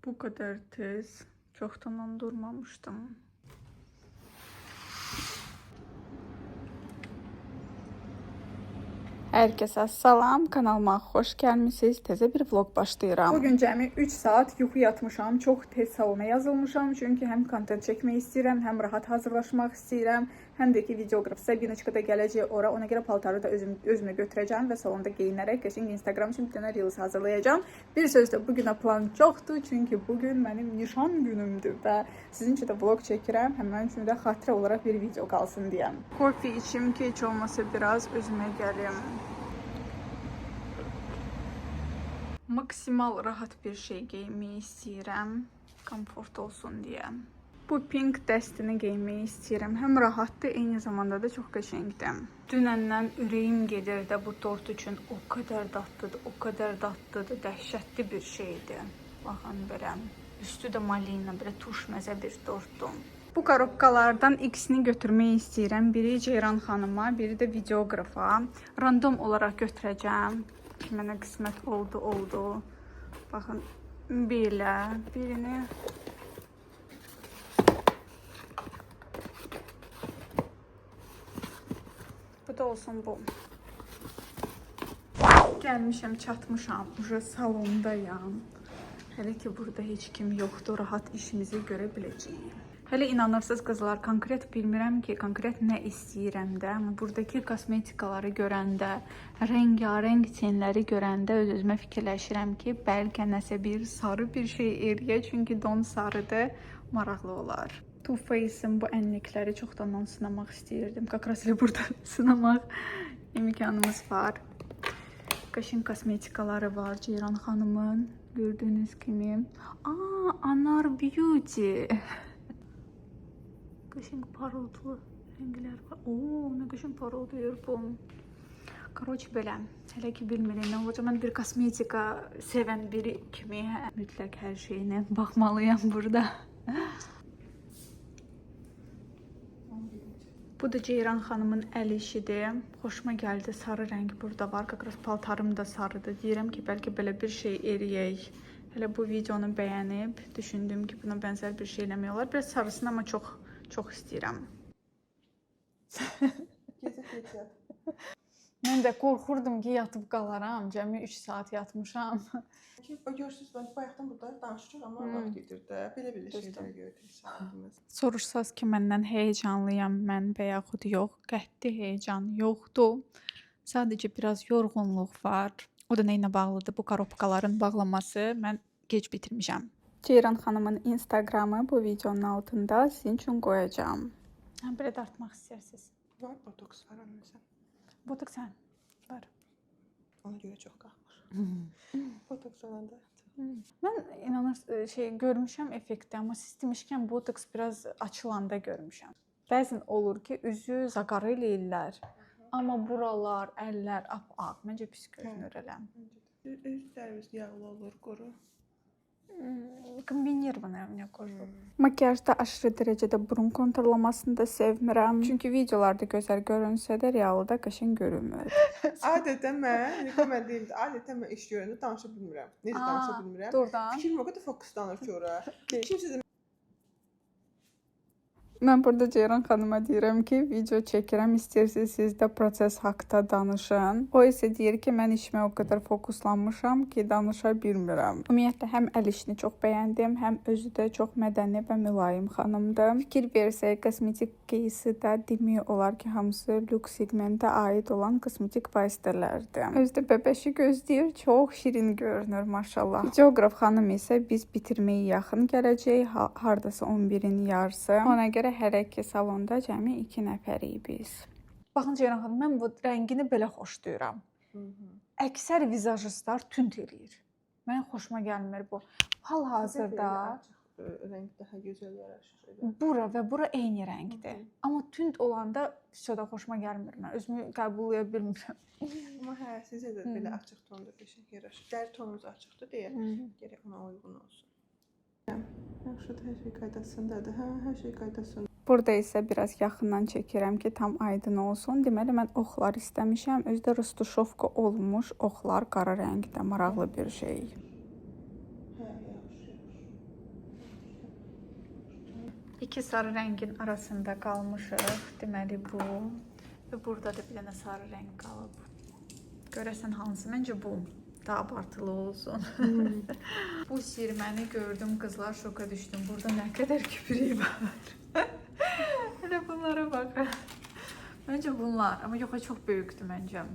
Bu kadar tez. Çoxdan durmamışdım. Herkese salam, kanalıma xoş gəlmisiniz. Təzə bir vlog başlayıram. Bugün cəmi 3 saat yuxu yatmışam. Çox tez salona yazılmışam. Çünki həm kontent çəkmək istəyirəm, həm rahat hazırlaşmaq istəyirəm. Həm də ki, videoqraf Sabinочка da gələcək ora. Ona görə paltarı da özümlə götürəcəm və salonda geyinərək qəşəng Instagram üçün bir dənə reels hazırlayacağam. Bir sözlə bugünə plan çoxdur. Çünki bugün mənim nişan günümdür və sizin üçün də vlog çəkirəm. Həm mənim üçün də xatirə olaraq bir video qalsın deyəm. Kofe içim ki, heç olmasa biraz özümə gəlim. Maksimal rahat bir şey giymeyi istəyirəm, komfort olsun deyə. Bu pink dəstini giymeyi istəyirəm. Həm rahatdır, eyni zamanda da çox qəşəngdir. Dünəndən ürəyim gedir də bu tort üçün. O qədər dadlıdır, dəhşətli bir şeydir. Baxın belə, üstü də malina, belə tuş məzə bir tortdur. Bu korobkalardan ikisini götürmək istəyirəm. Biri Ceyran xanıma, biri də videoqrafa. Random olaraq götürəcəm. Ki mənə qismət oldu. Baxın, belə birini bu da olsun bu. Gəlmişəm, çatmışam. Uje salondayam. Hələ ki burada heç kim yoxdur. Rahat işimizi görə biləcəyik. Hələ inanırsınız qızlar, konkret bilmirəm ki, konkret nə istəyirəm də. Amma buradakı kosmetikaları görəndə, rəngarəng tenləri görəndə öz-özümə fikirləşirəm ki, bəlkə nəsə bir sarı bir şey eləyə. Çünki don sarıdır, maraqlı olar. Too Faced'in bu ənlikləri çoxdan sınamaq istəyirdim. Kakras elə burada sınamaq imkanımız var. Qəşəng kosmetikaları var Ceyran xanımın. Gördüyünüz kimi. Anar Beauty. Qəşəng parıltılı rənglər var. Nə qəşəng parıldayır bu. Короче, belə. Hələ ki bilmirim nə olacaq. Mən bir kosmetika sevən biri kimi mütləq hər şeyinə baxmalıyam burada. Bu da Ceyran xanımın əl işidir. Xoşuma gəldi. Sarı rəng burada var. Kakras paltarım da sarıdır. Deyirəm ki, bəlkə belə bir şey eləyək. Hələ bu videonu bəyənib düşündüm ki, buna bənzər bir şey eləmək olar. Biraz sarısını amma çox istəyirəm. Gecə. Mən də qorxurdum ki, yatıb qalaram. Cəmi 3 saat yatmışam. Görürsünüz, mən bayaqdan burada danışırıq, amma vaxt gedir də. Belə şeylər görürük. Soruşsaz ki, məndən heyecanlıyam mən və yaxud yox. Qəti heyecan yoxdur. Sadəcə biraz yorğunluq var. O da nə ilə bağlıdır? Bu korobkaların bağlaması mən gec bitirmişəm. Ceyran xanımın Instagramı bu videonun altında sizin üçün qoyacağam. Belə dartmaq istəyirsiniz. Var, botoks var onun sən. Botoks sən var. Ona görə çox qalxmır. Botoks olanda. Mən inanırsınız görmüşəm effekti, amma siz demişkən botoks biraz açılanda görmüşəm. Bəzən olur ki, üzü zaqarı eləyirlər. Amma buralar, əllər ap-ağ. Məncə pis görünür elə. Üzlərimiz yağlı olur, quru. Kombinirованная кожа. Makiyajda aşırı dərəcədə burun konturlamasını da sevmirəm. Çünki videolarda gözəl görünsə də realda qəşəng görünmür. Adətən mən deyim də, adətən mən iş görəndə danışa bilmirəm. Necə danışa bilmirəm? Doğrudan. Fikrim o qədər fokuslanır ki ora. Kimsə Mən burada Ceyran xanıma deyirəm ki, video çəkirəm, istəyirsiniz siz də proses haqqında danışın. O isə deyir ki, mən işimə o qədər fokuslanmışam ki, danışa bilmirəm. Ümumiyyətlə, həm əl işini çox bəyəndim, həm özü də çox mədəni və mülayim xanımdır. Fikir versək, kosmetik кейsi də demək olar ki, hamısı lüks segmentə aid olan kosmetik vasitələrdir. Özdə bəbəşi gözləyir, çox şirin görünür, maşallah. Videoqraf xanım isə biz bitirməyə yaxın gələcək, hardasa 11-in yarısı. Ona görə hələ ki salonda cəmi 2 nəfərik biz. Baxın Ceyran xanım, mən bu rəngini belə xoşlayıram. Əksər vizajistlar tünd eləyir. Mən xoşuma gəlmir bu. Hal-hazırda rəng daha gözəl yaraşır. Bura və bura eyni rəngdir. Amma tünd olanda da xoşuma gəlmir. Mən özümü qəbullaya bilmirəm. Amma sizə də belə açıq tonda qəşəng yaraşır. Dəri tonunuz açıqdır deyə gərək ona uyğun olsun. Yaxşıdır, hər şey qaydasındadır. Hər şey qaydasındadır. Burada isə biraz yaxından çəkirəm ki, tam aydın olsun. Deməli, mən oxlar istəmişəm. Özdə rustuşovka olmuş oxlar qara rəngdə. Maraqlı bir şey. İki sarı rəngin arasında qalmışıq. Deməli bu. Və burada da bir dənə sarı rəng qalıb. Görəsən hansı? Məncə bu. Daha abartılı olsun. Bu sirməni gördüm, qızlar şoka düşdüm. Burada nə qədər küpürük var. Elə bunlara baxın. Məncə bunlar. Amma yox, çox böyükdür məncə.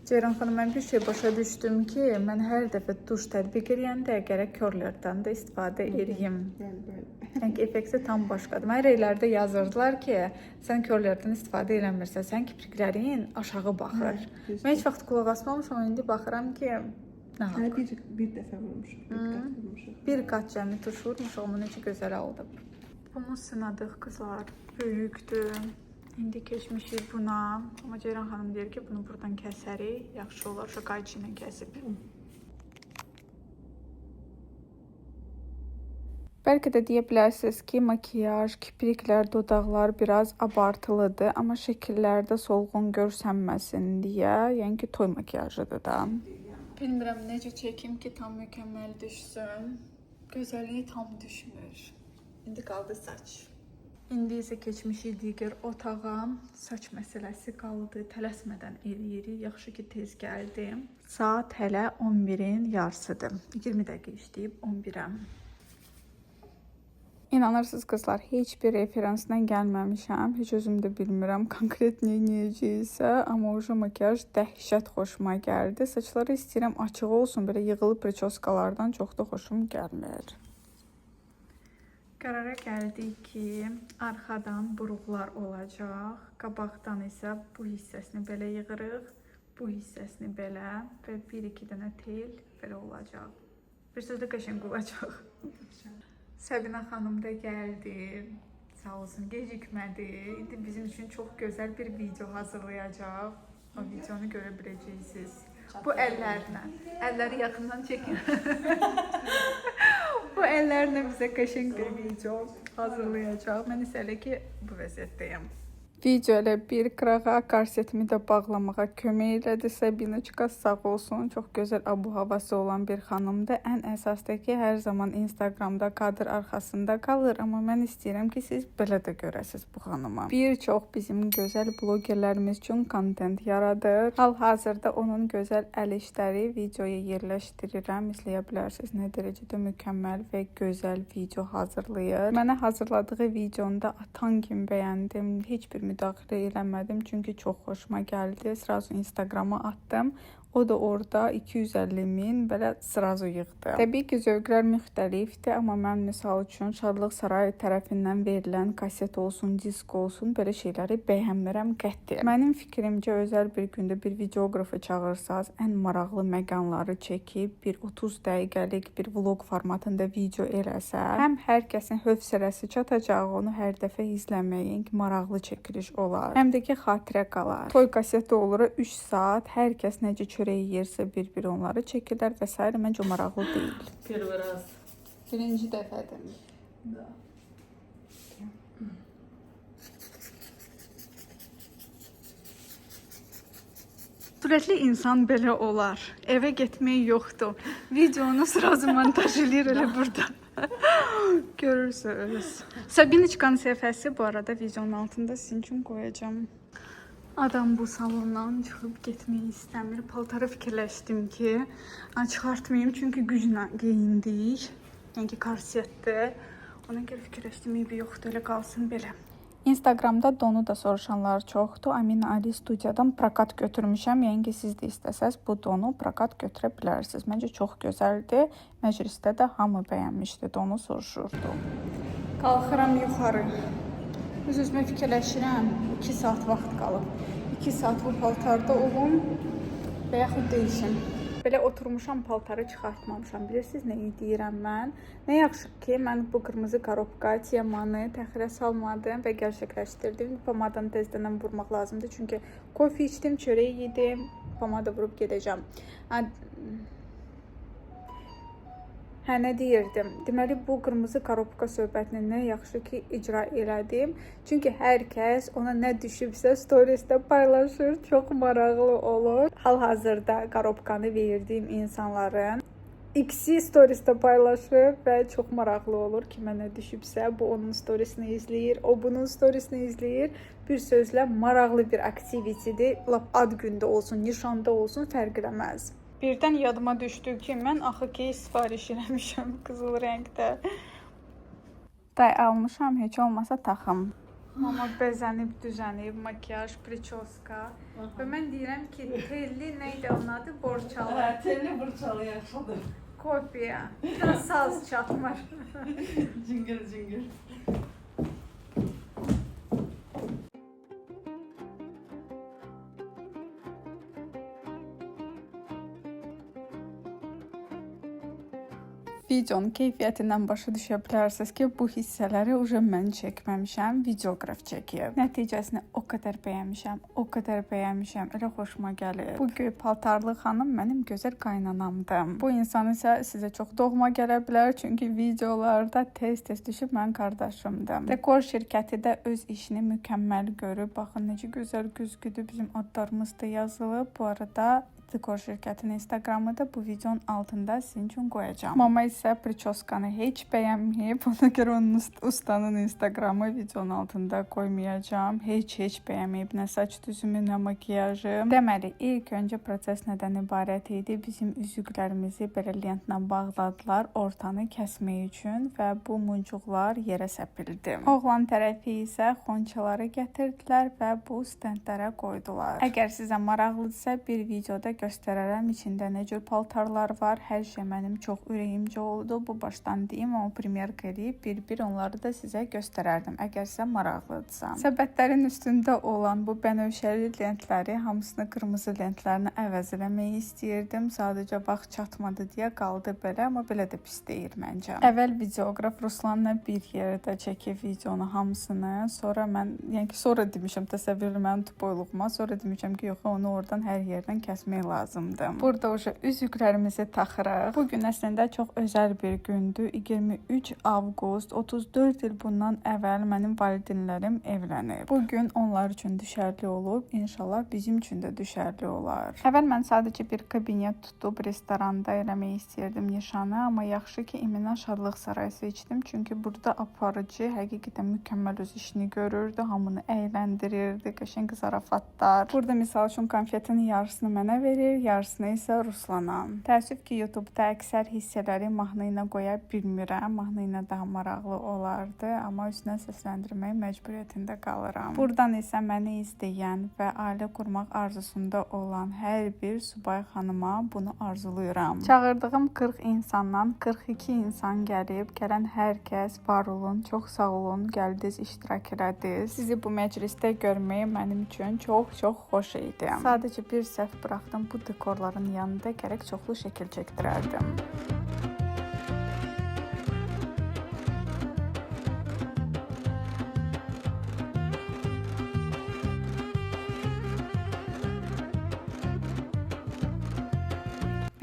Ceyran xanım, mən bir şey başa düşdüm ki, mən hər dəfə duş tətbiq edəndə gərək körlərdən də istifadə edeyim. Bəli. Yəni effekti tam başqadır. Mənə reylərdə yazırdılar ki, sən körlərdən istifadə eləmirsən, sən kipriklərin aşağı baxır. Mən heç vaxt qulaq asmamışam, indi baxıram ki, nə haqq. Bir dəfə vurmuşuq, Bir qat cəmi tuş vurmuşuq, amma necə gözəl oldu. Bunu sınadıq qızlar, böyükdür. İndi keçmişik buna. Amma Ceyran xanım deyir ki, bunu buradan kəsərik. Yaxşı olar, şakayçı ilə kəsib. Bəlkə də deyə bilərsiniz ki, makiyaj, kipriklər, dodaqlar biraz abartılıdır. Amma şəkillərdə solğun görsənməsin deyə. Yəni ki, toy makiyajıdır da. Bilmirəm necə çəkim ki, tam mükəmməl düşsün. Gözəlliyi tam düşmür. İndi qaldı saç. İndi isə keçmişik digər otağa. Saç məsələsi qaldı. Tələsmədən eləyirik. Yaxşı ki, tez gəldim. Saat hələ 11-in yarısıdır. 20 dəqiqə işləyib 11-ə. İnanırsınız qızlar, heç bir referansdan gəlməmişəm. Heç özüm də bilmirəm konkret nə edəcəysə. Amma o makiyaj dəhşət xoşuma gəldi. Saçları istəyirəm açıq olsun. Belə yığılı priçoskalardan çox da xoşum gəlmir. Qərara gəldik ki, arxadan buruqlar olacaq. Qabaqdan isə bu hissəsini belə yığırıq. Bu hissəsini belə və 1-2 dənə tel belə olacaq. Bir sözlə qəşəng olacaq. Səbinə xanım da gəldi. Sağ olsun, gecikmədi. İndi bizim üçün çox gözəl bir video hazırlayacaq. O videonu görə biləcəksiniz. Bu əllərlə. Əlləri yaxından çəkin. Bu əllərlə bizə qəşəng bir video hazırlayacaq. Mən isə elə ki, bu vəziyyətdəyəm. Video ilə bir qırağa korsetimi də bağlamağa kömək elədi Səbinəçka, sağ olsun. Çox gözəl abu havası olan bir xanımdır. Ən əsasdakı hər zaman Instagramda kadr arxasında qalır. Amma mən istəyirəm ki, siz belə də görəsiniz bu xanımı. Bir çox bizim gözəl blogerlərimiz üçün kontent yaradır. Hal-hazırda onun gözəl əl işləri videoya yerləşdirirəm. İzləyə bilərsiniz nə dərəcədə mükəmməl və gözəl video hazırlayır. Mənə hazırladığı videonda atan kimi bəyəndim. Heç bir müdaxilə eləmədim, çünki çox xoşuma gəldi. Sırası Instagrama atdım. O da orada 250.000 belə sırazı yığdı. Təbii ki, zövqlər müxtəlifdir, amma mən misal üçün Şadlıq Sarayı tərəfindən verilən kaset olsun, disk olsun, belə şeyləri bəyənmirəm qəti. Mənim fikrimcə özəl bir gündə bir videoqrafı çağırsaz, ən maraqlı məqamları çəkib, bir 30 dəqiqəlik bir vlog formatında video eləsə, həm hər kəsin hövsələsi çatacaq, onu hər dəfə izləməyin maraqlı çəkiliş olar. Həm də ki, xatirə qalar. Toy kaseti olur 3 saat, hər kəs necə çörək yersə bir-bir onları çəkirlər və s. Məncə o maraqlı deyil. Первый раз. Birinci dəfədir. Da. Sürətli insan belə olar. Evə getmək yoxdur. Videonu sırası montaj eləyir elə burada. Görürsünüz. Səbinəçkanın səhifəsi bu arada videonun altında sizin üçün qoyacağım. Adam bu salondan çıxıb getmək istəmir. Paltarı fikirləşdim ki, çıxartmayayım çünki güclə geyindik. Yəni ki, korsetdir. Ona görə fikirləşdim, eybi yoxdur, elə qalsın belə. Instagramda donu da soruşanlar çoxdur. Amina Ali studiyadan prakat götürmüşəm. Yəni ki, siz də istəsəz bu donu prakat götürə bilərsiniz. Məncə çox gözəldir. Məclisdə də hamı bəyənmişdi, donu soruşurdu. Qalxıram yuxarı. Öz-özümə fikirləşirəm, 2 saat vaxt qalıb. 2 saat bu paltarda olum və yaxud deyişim. Belə oturmuşam, paltarı çıxartmamışam. Bilirsiniz nə deyirəm mən? Nə yaxşı ki, mən bu qırmızı korobka temanı təxirə salmadım və gerçəkləşdirdim. Pomadanı tezdən vurmaq lazımdır. Çünki kofe içdim, çörək yedim, pomada vurub gedəcəm. Hə, nə deyirdim? Deməli, bu qırmızı korobka söhbətini nə yaxşı ki, icra elədim. Çünki hər kəs ona nə düşübsə storiesdə paylaşır. Çox maraqlı olur. Hal-hazırda korobkanı verdiyim insanların İkisi storiesdə paylaşır və çox maraqlı olur. Kimə nə düşübsə, bu onun storiesini izləyir, o bunun storiesini izləyir. Bir sözlə maraqlı bir aktivitidir. Lap ad gündə olsun, nişanda olsun, fərq eləməz. Birdən yadıma düşdü ki, mən axı ki sifariş eləmişəm qızıl rəngdə. Day almışam, heç olmasa taxım. Mama bəzənib, düzənib, makyaj, pričoska. Və mən deyirəm ki, telli neydi onun adı? Borçalı. Hə, telli borçalı yaxşıdır. Kopya. Biraz saz çatmır. Cingir cingir. Videonun keyfiyyətindən başa düşə bilərsiniz ki, bu hissələri mən çəkməmişəm, videoqraf çəkib. Nəticəsini o qədər bəyənmişəm, elə xoşuma gəlir. Bu göy paltarlı xanım mənim gözəl qaynanamdır. Bu insan isə sizə çox doğma gələ bilər, çünki videolarda tez-tez düşüb mənim qardaşımdır. Dekor şirkəti də öz işini mükəmməl görüb. Baxın necə gözəl güzgüdür, bizim adlarımız da yazılıb. Bu arada dekor şirkətinin Instagramı da bu videonun altında sizin üçün qoyacağam. Mama isə pričoskanı heç bəyənməyib. Ona görə onun ustanın Instagramı videonun altında qoymayacağam. Heç bəyənməyib nə saç düzümü, nə makyajı. Deməli, ilk öncə proses nədən ibarət idi? Bizim üzüklərimizi belə lentlə bağladılar ortanı kəsmək üçün və bu muncuqlar yerə səpildi. Oğlan tərəfi isə xonçaları gətirdilər və bu stendlərə qoydular. Əgər sizə maraqlıdırsa, bir videoda göstərərəm içində nə cür paltarlar var. Hər şey mənim çox ürəyimcə oldu. Bu başdan deyim, amma premyerka eləyib bir-bir onları da sizə göstərərdim, əgər sizə maraqlıdırsa. Səbətlərin üstündə olan bu bənövşəli lentləri, hamısını qırmızı lentlərini əvəz eləmək istəyirdim. Sadəcə vaxt çatmadı deyə qaldı belə, amma belə də pis deyil məncə. Əvvəl videoqraf Ruslanla bir yerdə çəkib videonu hamısını. Sonra mən, sonra demişəm, təsəvvürlə mənim boyluğuma, sonra demişəm ki, yox, onu oradan hər yerdən kəsmək lazımdır. Burada üzüklərimizi taxırıq. Bu gün əslində çox özəl bir gündür. 23 avqust, 34 il bundan əvvəl mənim valideynlərim evlənib. Bu gün onlar üçün düşərli olub, inşallah bizim üçün də düşərli olar. Əvvəl mən sadəcə bir kabinet tutub restoranda eləmək istəyirdim nişanı, amma yaxşı ki, İmina Şadlıq Sarayı seçdim, çünki burada aparıcı həqiqətən mükəmməl öz işini görürdü, hamını əyləndirirdi, qəşəng zarafatlar. Burada misal üçün konfetin yarısını mənə verir, yarısını isə Ruslana. Təəssüf ki, YouTube-da əksər hissələri mahnı ilə qoya bilmirəm. Mahnı ilə daha maraqlı olardı, amma üstünə səsləndirmək məcburiyyətində qalıram. Buradan isə məni izləyən və ailə qurmaq arzusunda olan hər bir subay xanıma bunu arzulayıram. Çağırdığım 40 insandan 42 insan gəlib, gələn hər kəs var olun, çox sağ olun, gəldiniz, iştirak elədiniz. Sizi bu məclisdə görmək mənim üçün çox xoş idi. Sadəcə bir səhv buraxdım, bu dekorların yanında gərək çoxlu şəkil çəkdirərdim.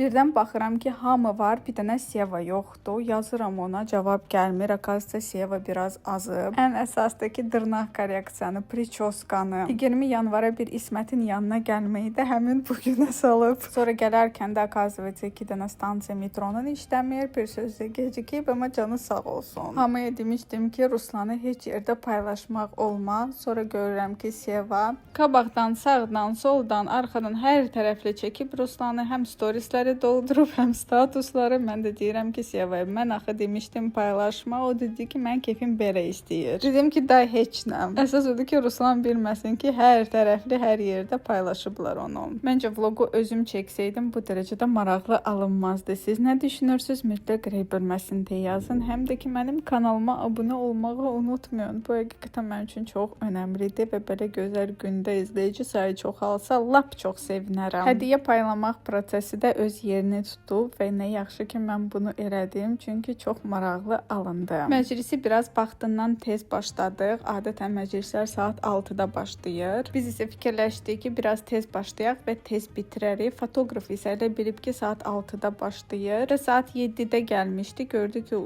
Birdən baxıram ki, hamı var, bir dənə Seva yoxdur. Yazıram ona, cavab gəlmir. Akazda Seva biraz azıb. Ən əsasdakı dırnaq korreksiyanı, pričoskanı 20 yanvara bir İsmətin yanına gəlməyi də həmin bugünə salıb. Sonra gələrkən də Akazvetse 2 dənə stansiya metronun işləmir. Bir sözlə gecikib, amma canı sağ olsun. Hamıya demişdim ki, Ruslanı heç yerdə paylaşmaq olmaz. Sonra görürəm ki, Seva qabaqdan, sağdan, soldan, arxadan hər tərəflə çəkib Ruslanı həm storiesləri doldurub, həm statusları. Mən də deyirəm ki, Sevaya, mən axı demişdim paylaşma. O dedi ki, mən keyfim belə istəyir. Dedim ki, day heç nə. Əsas odur ki, Ruslan bilməsin ki, hər tərəfli, hər yerdə paylaşıblar onu. Məncə vlogu özüm çəksəydim bu dərəcədə maraqlı alınmazdı. Siz nə düşünürsünüz? Mütləq rey bölməsində yazın. Həm də ki, mənim kanalıma abunə olmağı unutmayın. Bu həqiqətən mənim üçün çox önəmlidir və belə gözəl gündə izləyici sayı çoxalsa lap çox sevinərəm. Hədiyyə paylamaq prosesi də öz yerini tutub və nə yaxşı ki, mən bunu elədim, çünki çox maraqlı alındı. Məclisi biraz vaxtından tez başladıq. Adətən məclislər saat 6-da başlayır. Biz isə fikirləşdik ki, biraz tez başlayaq və tez bitirərik. Fotoqraf isə elə bilib ki, saat 6-da başlayır və saat 7-də gəlmişdi. Gördü ki,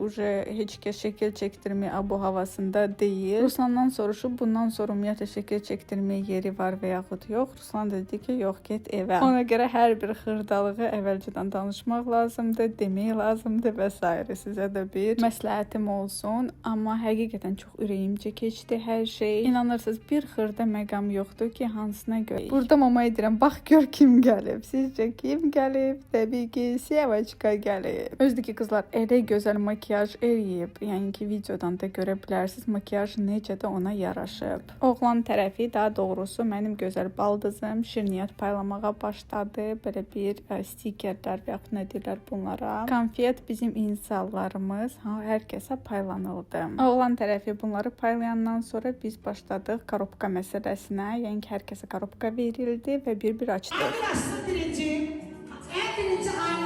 heç kəs şəkil çəkdirməyə bu havasında deyil. Ruslandan soruşub, bundan sonra ümumiyyətlə şəkil çəkdirməyə yeri var və yaxud yox. Ruslan dedi ki, yox, get evə. Ona görə hər bir xırdalığı əvvəlcə mövzudan danışmaq lazımdır, demək lazımdır və s. Sizə də bir məsləhətim olsun. Amma həqiqətən çox ürəyimcə keçdi hər şey. İnanırsınız, bir xırda məqam yoxdur ki, hansına görə. Burada mama edirəm, bax gör kim gəlib. Sizcə kim gəlib? Təbii ki, Sevaçka gəlib. Özdəki qızlar elə gözəl makiyaj eləyib. Yəni ki, videodan da görə bilərsiniz, makiyaj necə də ona yaraşıb. Oğlan tərəfi, daha doğrusu mənim gözəl baldızım şirniyyat paylamağa başladı. Belə bir stikerlər və yaxud nə deyirlər bunlara. Konfet bizim insanlarımız hər kəsə paylanıldı. Oğlan tərəfi bunları paylayandan sonra biz başladıq korobka məsələsinə. Yəni ki, hər kəsə korobka verildi və bir-bir açdıq. Birinci aynı.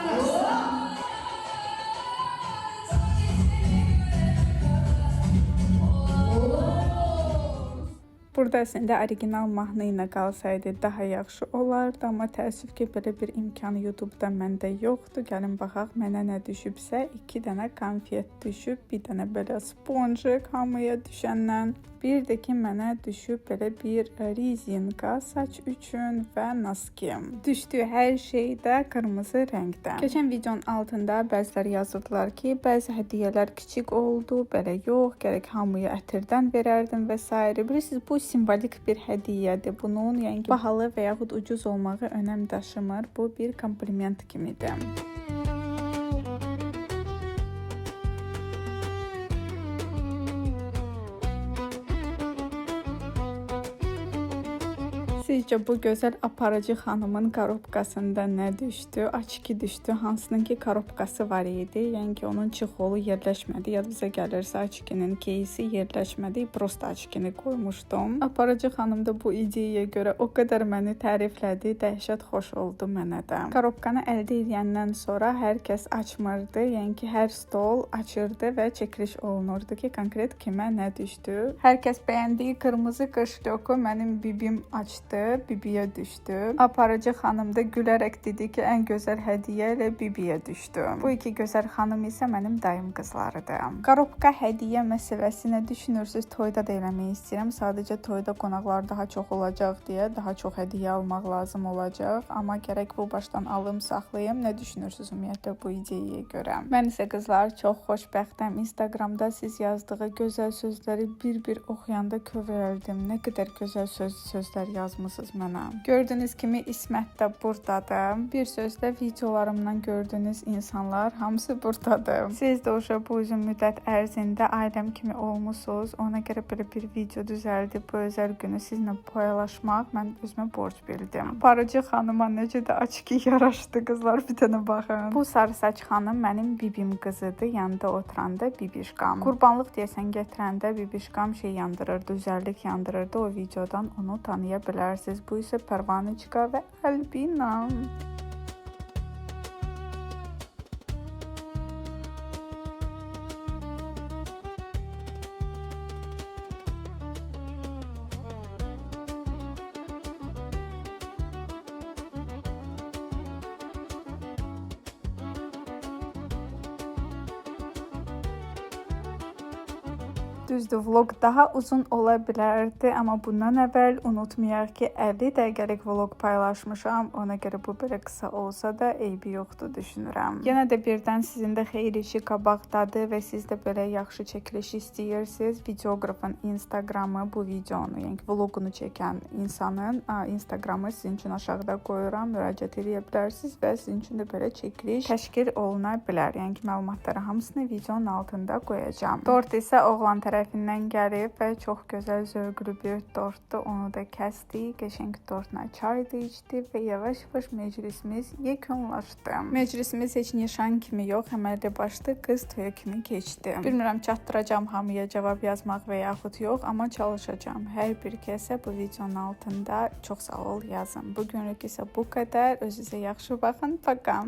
Burada əslində original mahnı ilə qalsaydı daha yaxşı olardı, amma təəssüf ki, belə bir imkan YouTube-da məndə yoxdur. Gəlin baxaq mənə nə düşübsə, 2 dənə konfet düşüb, bir dənə belə sponjik hamıya düşəndən. Bir də ki, mənə düşüb belə bir rizinka saç üçün və naskim. Düşdüyü hər şey də qırmızı rəngdən. Keçən videonun altında bəzilər yazırdılar ki, bəzi hədiyyələr kiçik oldu, belə yox, gərək hamıya ətirdən verərdim və s. Bilirsiniz, bu simvolik bir hədiyyədir. Bunun yəni bahalı və yaxud ucuz olmağı önəm daşımır. Bu bir kompliment kimidir. Sizcə bu gözəl aparıcı xanımın korobkasında nə düşdü? Açki düşdü. Hansının ki korobkası var idi. Yəni ki, onun çixolu yerləşmədi. Yadınıza gəlirsə, açkinin кейsi yerləşmədi. Prosta açkini qoymuşdum. Aparıcı xanım da bu ideyaya görə o qədər məni təriflədi. Dəhşət xoş oldu mənə də. Korobkanı əldə edəndən sonra hər kəs açmırdı. Yəni ki, hər stol açırdı və çəkiliş olunurdu ki, konkret kimə nə düşdü. Hər kəs bəyəndiyi qırmızı qışloku mənim bibim açdı. Bibiyə düşdü. Aparıcı xanım da gülərək dedi ki, ən gözəl hədiyyə ilə bibiyə düşdü. Bu iki gözəl xanım isə mənim dayım qızlarıdır. Korobka hədiyyə məsələsi nə düşünürsünüz? Toyda da eləmək istəyirəm. Sadəcə toyda qonaqlar daha çox olacaq deyə daha çox hədiyyə almaq lazım olacaq. Amma gərək bu başdan alım saxlayım. Nə düşünürsünüz ümumiyyətlə bu ideyaya görə? Mən isə qızlar çox xoşbəxtəm. Instagramda siz yazdığı gözəl sözləri bir-bir oxuyanda kövrəldim. Nə qədər gözəl sözlər yazmışsınız mənə. Gördüyünüz kimi İsmət də burdadır. Bir sözlə videolarımdan gördüyünüz insanlar hamısı burdadır. Siz də uşaq bu uzun müddət ərzində ailəm kimi olmusunuz. Ona görə belə bir video düzəldib bu özəl günü sizinlə paylaşmaq mən özümə borc bildim. Aparıcı xanıma necə də açki yaraşdı qızlar, bir dənə baxın. Bu sarı saç xanım mənim bibim qızıdır. Yanında oturanda bibişqam. Qurbanlıq deyəsən gətirəndə bibişqam şey yandırırdı, üzərlik yandırırdı. O videodan onu tanıya bilərsiniz. Bu isə Pərvanıçka və Albina. Düzdür, vlog daha uzun ola bilərdi, amma bundan əvvəl unutmayaq ki, 50 dəqiqəlik vlog paylaşmışam. Ona görə bu belə qısa olsa da eybi yoxdur düşünürəm. Yenə də birdən sizin də xeyir işi qabaqdadır və siz də belə yaxşı çəkiliş istəyirsiniz. Videoqrafın Instagramı bu videonu, yəni vloqunu çəkən insanın Instagramı sizin üçün aşağıda qoyuram. Müraciət edə bilərsiniz və sizin üçün də belə çəkiliş təşkil oluna bilər. Yəni ki, məlumatları hamısını videonun altında qoyacağam. Tort isə oğlan tərəfindən gəlib və çox gözəl zövqlü bir tortdur. Onu da kəsdik. Qəşəng tortla çay da içdik və yavaş-yavaş məclisimiz yekunlaşdı. Məclisimiz heç nişan kimi yox, əməlli başlı qız toyu kimi keçdi. Bilmirəm çatdıracağam hamıya cavab yazmaq və yaxud yox, amma çalışacağam. Hər bir kəsə bu videonun altında çox sağ ol yazın. Bugünlük isə bu qədər. Özünüzə yaxşı baxın. Paka.